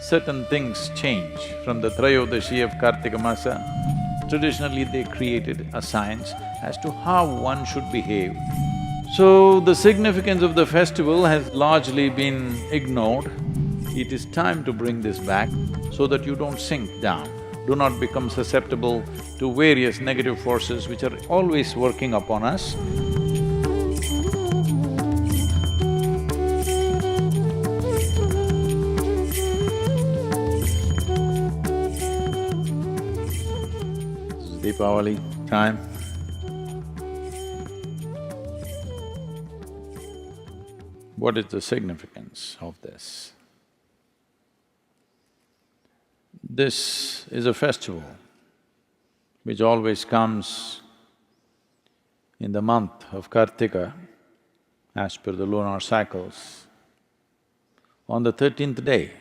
certain things change from the Trayodashi of Kartika Masa. Traditionally, they created a science as to how one should behave. So, the significance of the festival has largely been ignored. It is time to bring this back so that you don't sink down. Do not become susceptible to various negative forces which are always working upon us. Diwali time. What is the significance of this? This is a festival which always comes in the month of Kartika as per the lunar cycles on the 13th day,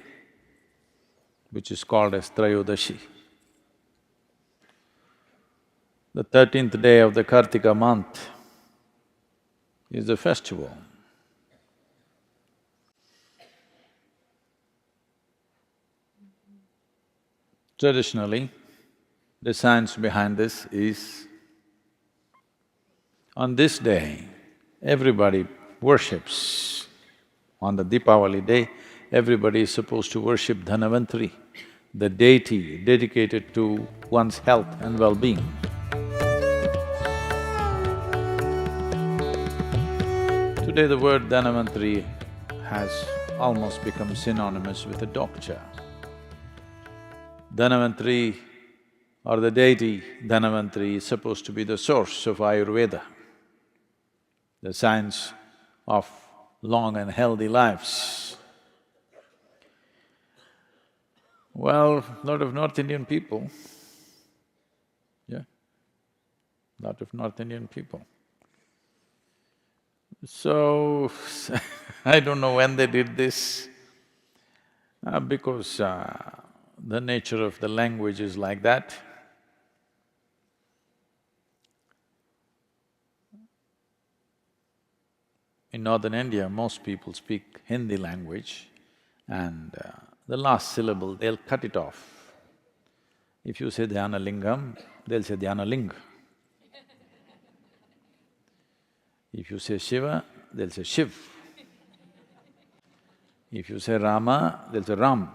which is called as Trayodashi. The 13th day of the Kartika month is the festival. Traditionally, the science behind this is, on this day, everybody worships. On the Deepavali day, everybody is supposed to worship Dhanavantari, the deity dedicated to one's health and well-being. Today the word Dhanavantari has almost become synonymous with a doctor. Dhanavantari or the deity Dhanavantari is supposed to be the source of Ayurveda, the science of long and healthy lives. Well, lot of North Indian people, lot of North Indian people. So, I don't know when they did this, because the nature of the language is like that. In northern India, most people speak Hindi language and the last syllable, they'll cut it off. If you say Dhyana Lingam, they'll say Dhyana Ling. If you say Shiva, they'll say Shiv. If you say Rama, they'll say Ram.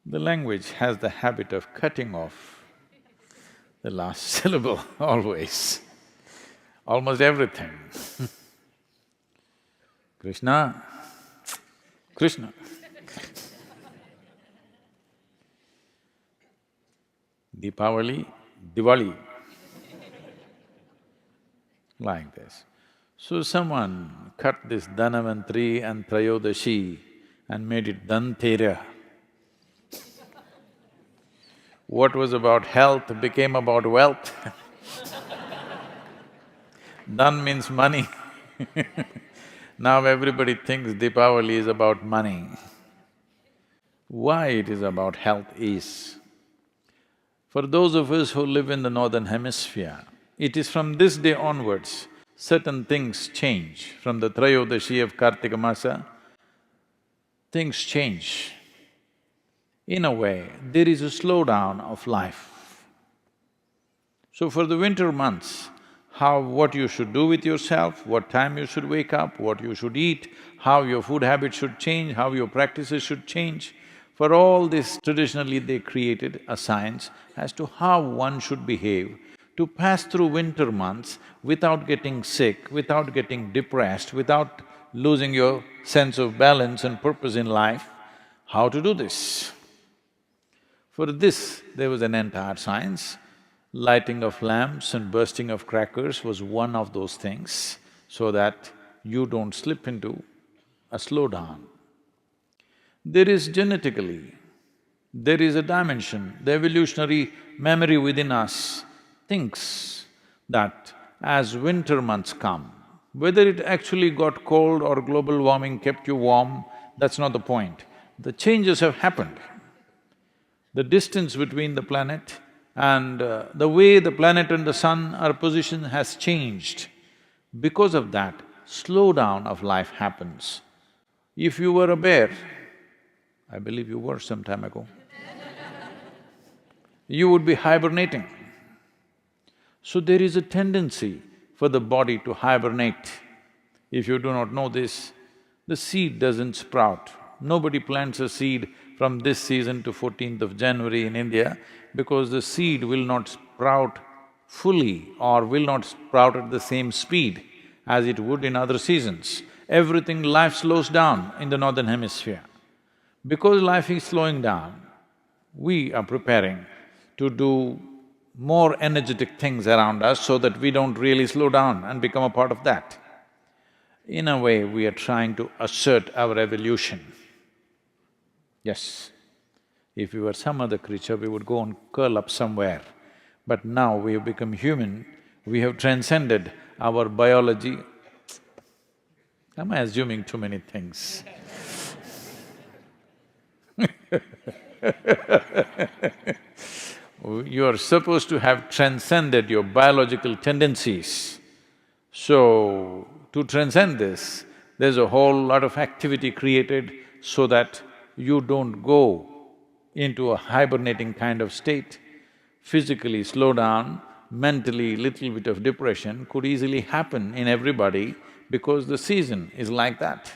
The language has the habit of cutting off the last syllable always, almost everything. Krishna, Krishna. Deepavali, Diwali, like this. So someone cut this Dhanavantari and Trayodashi and made it Dhantera. What was about health became about wealth. Dhan means money. Now everybody thinks Deepavali is about money. Why it is about health is, for those of us who live in the northern hemisphere, it is from this day onwards, certain things change. From the Trayodashi of Kartika Masa, things change. In a way, there is a slowdown of life. So for the winter months, what you should do with yourself, what time you should wake up, what you should eat, how your food habits should change, how your practices should change, for all this, traditionally they created a science as to how one should behave to pass through winter months without getting sick, without getting depressed, without losing your sense of balance and purpose in life. How to do this? For this, there was an entire science. Lighting of lamps and bursting of crackers was one of those things, so that you don't slip into a slowdown. There is genetically, there is a dimension, the evolutionary memory within us thinks that as winter months come, whether it actually got cold or global warming kept you warm, that's not the point. The changes have happened. The distance between the planet and the way the planet and the sun are positioned has changed. Because of that, slowdown of life happens. If you were a bear, I believe you were some time ago. You would be hibernating. So there is a tendency for the body to hibernate. If you do not know this, the seed doesn't sprout. Nobody plants a seed from this season to 14th of January in India because the seed will not sprout fully or will not sprout at the same speed as it would in other seasons. Everything, life slows down in the northern hemisphere. Because life is slowing down, we are preparing to do more energetic things around us so that we don't really slow down and become a part of that. In a way, we are trying to assert our evolution. Yes, if we were some other creature, we would go and curl up somewhere. But now we have become human, we have transcended our biology. Am I assuming too many things? You are supposed to have transcended your biological tendencies. So, to transcend this, there's a whole lot of activity created so that you don't go into a hibernating kind of state. Physically slow down, mentally little bit of depression could easily happen in everybody because the season is like that.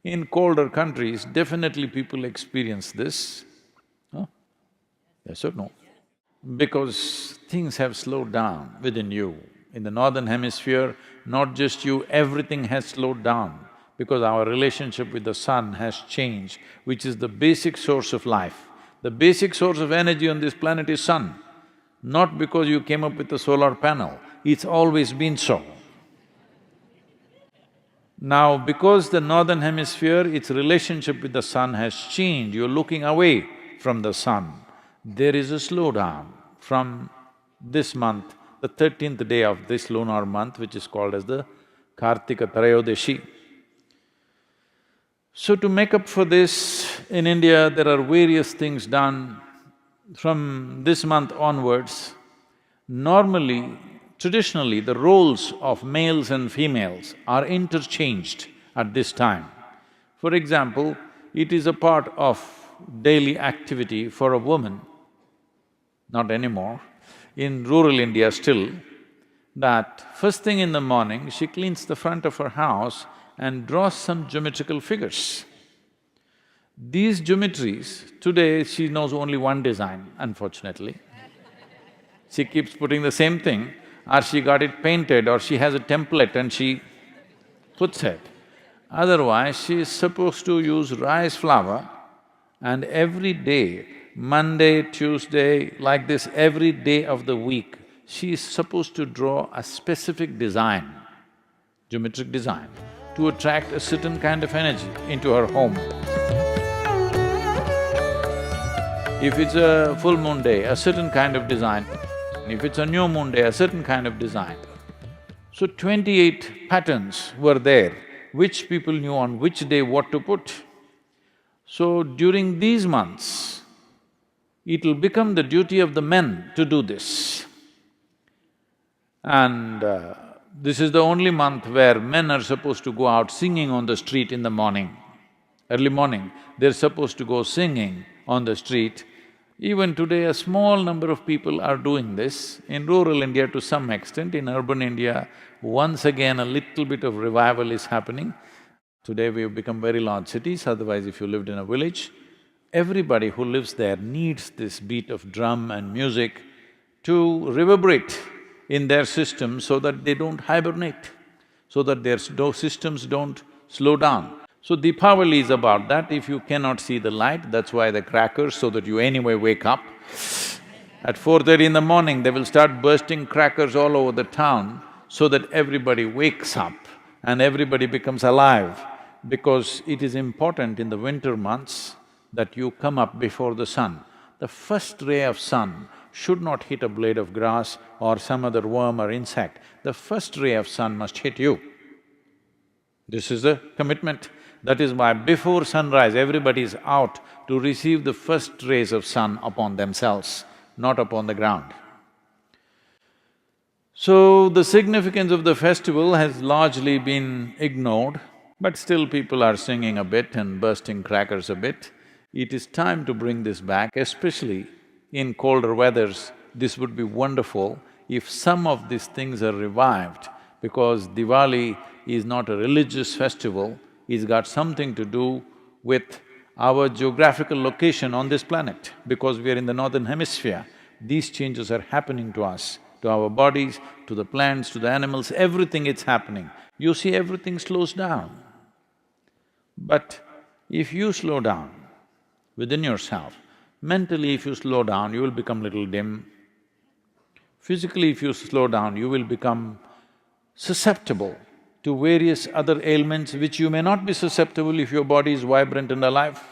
In colder countries, definitely people experience this. Huh? Yes or no? Because things have slowed down within you. In the northern hemisphere, not just you, everything has slowed down because our relationship with the sun has changed, which is the basic source of life. The basic source of energy on this planet is sun. Not because you came up with a solar panel, it's always been so. Now, because the northern hemisphere, its relationship with the sun has changed, you're looking away from the sun. There is a slowdown from this month, the 13th day of this lunar month, which is called as the Kartika Trayodashi. So to make up for this, in India there are various things done. From this month onwards, normally, traditionally, the roles of males and females are interchanged at this time. For example, it is a part of daily activity for a woman, not anymore, in rural India still, that first thing in the morning, she cleans the front of her house and draws some geometrical figures. These geometries, today she knows only one design, unfortunately. She keeps putting the same thing, or she got it painted, or she has a template and she puts it. Otherwise, she is supposed to use rice flour and every day, Monday, Tuesday, like this, every day of the week, she is supposed to draw a specific design, geometric design, to attract a certain kind of energy into her home. If it's a full moon day, a certain kind of design. If it's a new moon day, a certain kind of design. So 28 patterns were there, which people knew on which day what to put. So during these months, it'll become the duty of the men to do this. And this is the only month where men are supposed to go out singing on the street in the morning. Early morning, they're supposed to go singing on the street. Even today, a small number of people are doing this. In rural India to some extent, in urban India, once again a little bit of revival is happening. Today we have become very large cities, otherwise if you lived in a village, everybody who lives there needs this beat of drum and music to reverberate in their system so that they don't hibernate, so that their systems don't slow down. So Deepavali is about that. If you cannot see the light, that's why the crackers, so that you anyway wake up. At 4:30 in the morning, they will start bursting crackers all over the town so that everybody wakes up and everybody becomes alive. Because it is important in the winter months that you come up before the sun. The first ray of sun should not hit a blade of grass or some other worm or insect. The first ray of sun must hit you. This is the commitment. That is why before sunrise, everybody is out to receive the first rays of sun upon themselves, not upon the ground. So, the significance of the festival has largely been ignored, but still people are singing a bit and bursting crackers a bit. It is time to bring this back, especially in colder weathers. This would be wonderful if some of these things are revived, because Diwali is not a religious festival, it's got something to do with our geographical location on this planet. Because we are in the northern hemisphere, these changes are happening to us, to our bodies, to the plants, to the animals, everything it's happening. You see, everything slows down. But if you slow down within yourself, mentally if you slow down, you will become little dim. Physically if you slow down, you will become susceptible to various other ailments which you may not be susceptible if your body is vibrant and alive.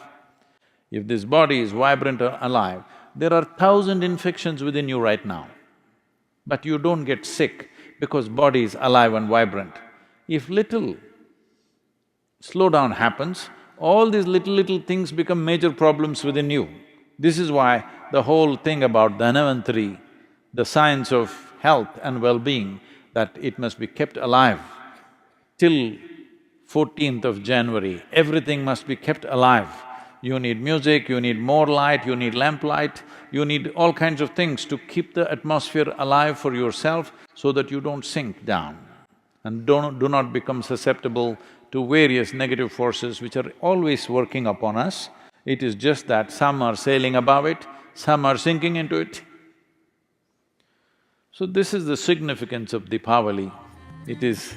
If this body is vibrant and alive, there are 1,000 infections within you right now, but you don't get sick because body is alive and vibrant. If little slowdown happens, all these little things become major problems within you. This is why the whole thing about Dhanavantari, the science of health and well-being, that it must be kept alive till 14th of January, everything must be kept alive. You need music, you need more light, you need lamplight, you need all kinds of things to keep the atmosphere alive for yourself so that you don't sink down and do not become susceptible to various negative forces which are always working upon us. It is just that some are sailing above it, some are sinking into it. So this is the significance of Deepavali. It is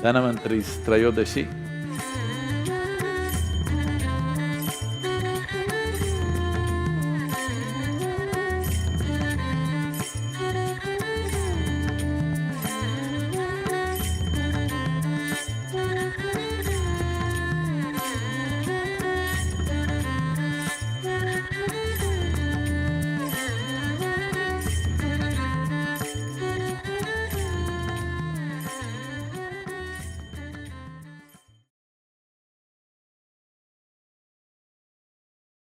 Dhanavantari's Trayodashi.